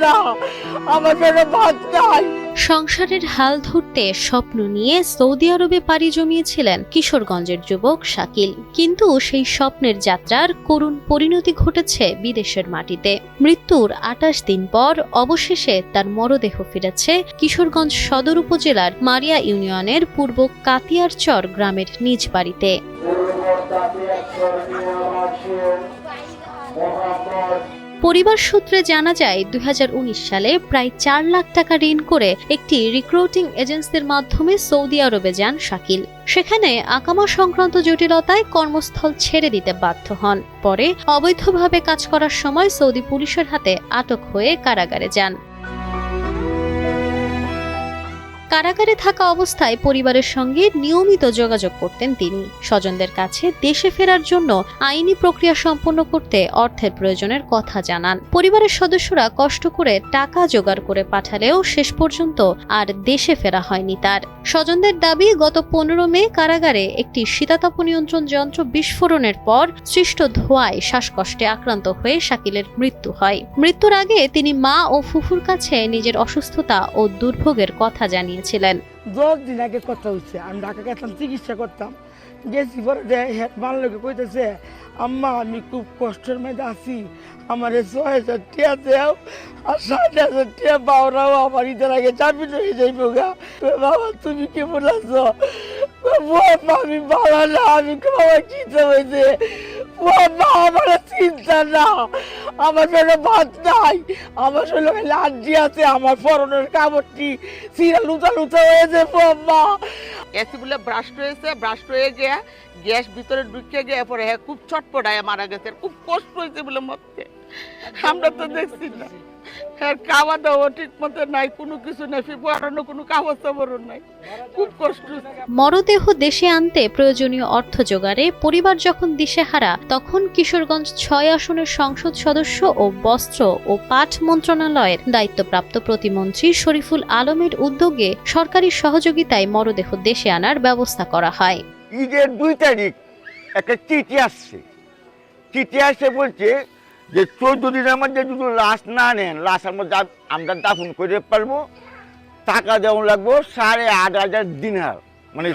না, আমার পেটে ভাত নাই। সংসারের হাল ধরতে স্বপ্ন নিয়ে সৌদি আরবে পাড়ি জমিয়েছিলেন কিশোরগঞ্জের যুবক শাকিল, কিন্তু সেই স্বপ্নের যাত্রার করুণ পরিণতি ঘটেছে বিদেশের মাটিতে। মৃত্যুর ২৮ দিন পর অবশেষে তার মরদেহ ফিরেছে কিশোরগঞ্জ সদর উপজেলার মারিয়া ইউনিয়নের পূর্ব কাতিয়ারচর গ্রামের নিজ বাড়িতে। পরিবার সূত্রে জানা যায় ২০১৯ সালে প্রায় ৪ লাখ টাকা ঋণ করে একটি রিক্রুটিং এজেন্সির মাধ্যমে সৌদি আরবে যান শাকিল। সেখানে আকামা সংক্রান্ত জটিলতায় কর্মস্থল ছেড়ে দিতে বাধ্য হন। পরে অবৈধভাবে কাজ করার সময় সৌদি পুলিশের হাতে আটক হয়ে কারাগারে যান। কারাগারে থাকা অবস্থায় পরিবারের সঙ্গে নিয়মিত যোগাযোগ করতেন তিনি। স্বজনদের কাছে দেশে ফেরার জন্য আইনি প্রক্রিয়া সম্পন্ন করতে অর্থের প্রয়োজনের কথা জানান। পরিবারের সদস্যরা কষ্ট করে টাকা জোগাড় করে পাঠালেও শেষ পর্যন্ত আর দেশে ফেরা হয়নি তার। স্বজনদের দাবি, গত ১৫ মে কারাগারে একটি শীতাতপ নিয়ন্ত্রণ যন্ত্র বিস্ফোরণের পর সৃষ্ট ধোঁয়ায় শ্বাসকষ্টে আক্রান্ত হয়ে শাকিলের মৃত্যু হয়। মৃত্যুর আগে তিনি মা ও ফুফুর কাছে নিজের অসুস্থতা ও দুর্ভোগের কথা জানিয়েছিলেন। ১০ দিন আগে কথা হচ্ছে, আমি ঢাকা গেছিলাম, চিকিৎসা করতাম। গেছি পরে হেডমান লোকে কইতেছে, আম্মা আমি খুব কষ্টের মধ্যে আছি, আমার ৬,০০০ টাকা দেও আর ৬০,০০০ টাকা বাবারাও আমার ঈদের আগে চাপি হয়ে যাইব গা। বাবা তুমি কি বলেছ? আমি বাবা না, আমি বাবা চিন্তা হয়েছে, আমার চিন্তা না, আমার পেটে ভাত নাই, আমার শরীরে লাঞ্জি আছে, আমার পরনের কাপড়টি সিরা লুচা লুচা হয়েছে। এসি বলে ব্রাস্ট হয়েছে, ব্রাস্ট হয়ে গিয়ে গ্যাস ভিতরে ঢুকে গিয়ে পরে খুব ছটপটায় মারা গেছে। খুব কষ্ট হয়েছে বলে মরতে, আমরা তো দেখছি না। খাওয়া দাওয়া ঠিক মতো নাই, কোনো কিছু নাই, পড়ানো কোনো কাগজ চাপড়ও নাই, খুব কষ্ট। মরদেহ দেশে আনতে প্রয়োজনীয় অর্থ জোগাড়ে পরিবার যখন দিশেহারা, তখন কিশোরগঞ্জ ৬ আসনের সংসদ সদস্য ও বস্ত্র ও পাট মন্ত্রণালয়ের দায়িত্বপ্রাপ্ত প্রতিমন্ত্রী শরীফুল আলমের উদ্যোগে সরকারি সহযোগিতায় মরদেহ দেশে আনার ব্যবস্থা করা হয়। ঈদের ২ তারিখ একটা চিঠি আসছে, চিঠি আসছে বলছে যে ১৪ দিনের মধ্যে যদি লাশ না নেন, লাশ আমরা দাফন করে পারবো, টাকা দেওয়া লাগবো ৮,৫০০ দিনার, মানে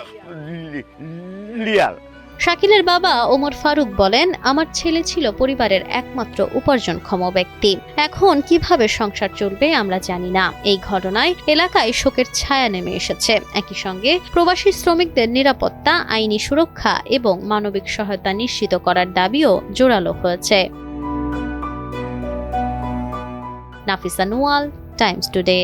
রিয়াল। শাকিলের বাবা ওমর ফারুক বলেন, আমার ছেলে ছিল পরিবারের একমাত্র উপার্জনক্ষম ব্যক্তি। এখন কিভাবে সংসার চলবে আমরা জানি না। এই ঘটনায় এলাকায় শোকের ছায়া নেমে এসেছে। একই সঙ্গে প্রবাসী শ্রমিকদের নিরাপত্তা, আইনি সুরক্ষা এবং মানবিক সহায়তা নিশ্চিত করার দাবিও জোরালো হয়েছে। Nafisa Nuwal, Times today.